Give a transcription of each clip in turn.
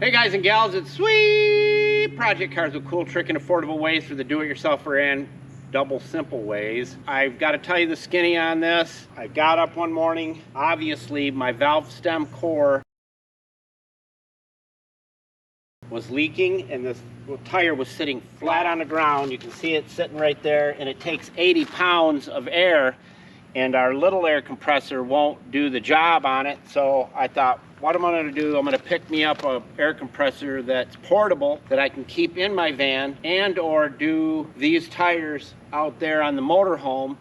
Hey guys and gals, it's Sweet Project Cars with cool, trick, and affordable ways for the do-it-yourselfer and double simple ways. I've got to tell you the skinny on this. I got up one morning, obviously my valve stem core was leaking and this tire was sitting flat on the ground. You can see it sitting right there, and it takes 80 pounds of air, and our little air compressor won't do the job on it. So I thought, what am I going to do? I'm going to pick me up a air compressor that's portable that I can keep in my van, and or do these tires out there on the motorhome.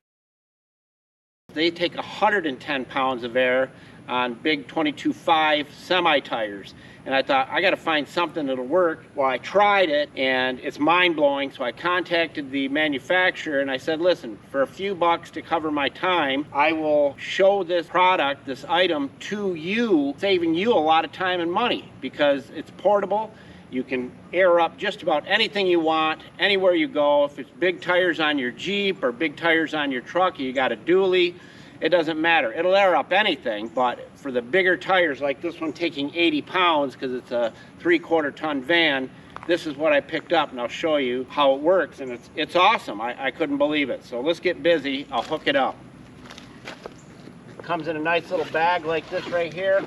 They take 110 pounds of air on big 22.5 semi tires. And I thought, I got to find something that'll work. Well, I tried it and it's mind-blowing. So I contacted the manufacturer and I said, listen, for a few bucks to cover my time, I will show this product, this item to you, saving you a lot of time and money because it's portable. You can air up just about anything you want, anywhere you go. If it's big tires on your Jeep or big tires on your truck, you got a dually, it doesn't matter. It'll air up anything, but for the bigger tires, like this one taking 80 pounds because it's a 3/4 ton van, this is what I picked up, and I'll show you how it works, and it's awesome. I couldn't believe it. So let's get busy. I'll hook it up. It comes in a nice little bag like this right here.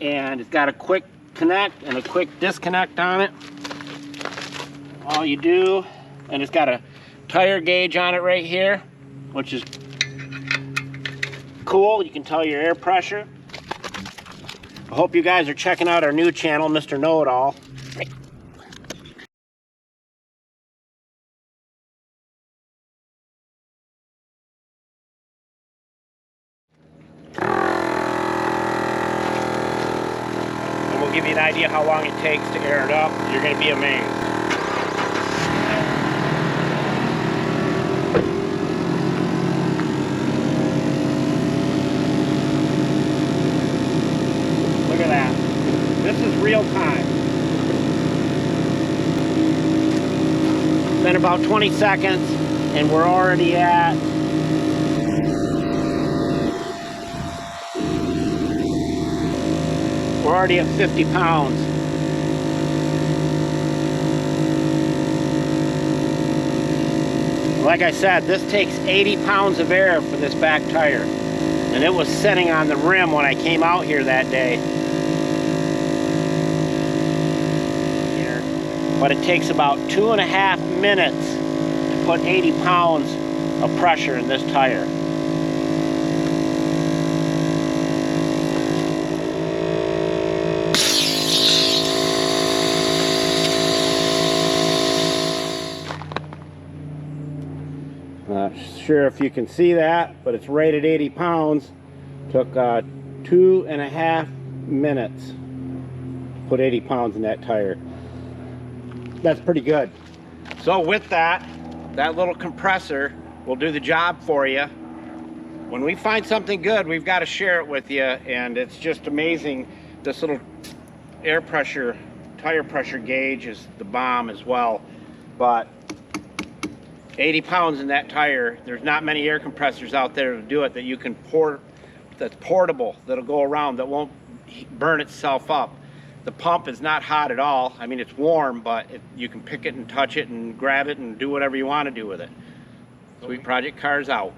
And it's got a quick connect and a quick disconnect on it. All you do, and it's got a tire gauge on it right here, which is cool. You can tell your air pressure. I hope you guys are checking out our new channel, Mr. Know-It-All. And we'll give you an idea how long it takes to air it up. You're going to be amazed. Look at that. This is real time. It's been about 20 seconds and we're already at We're already at 50 pounds. Like I said, this takes 80 pounds of air for this back tire. And it was sitting on the rim when I came out here that day. But it takes about 2.5 minutes to put 80 pounds of pressure in this tire. Not sure if you can see that, but it's right at 80 pounds. Took 2.5 minutes to put 80 pounds in that tire. That's pretty good. So with that little compressor will do the job for you. When we find something good, we've got to share it with you, and it's just amazing. This little air pressure, tire pressure gauge is the bomb as well. But 80 pounds in that tire, there's not many air compressors out there to do it that you can that's portable, that'll go around, that won't burn itself up. The pump is not hot at all. I mean, it's warm, but you can pick it and touch it and grab it and do whatever you want to do with it. Sweet Project Cars out.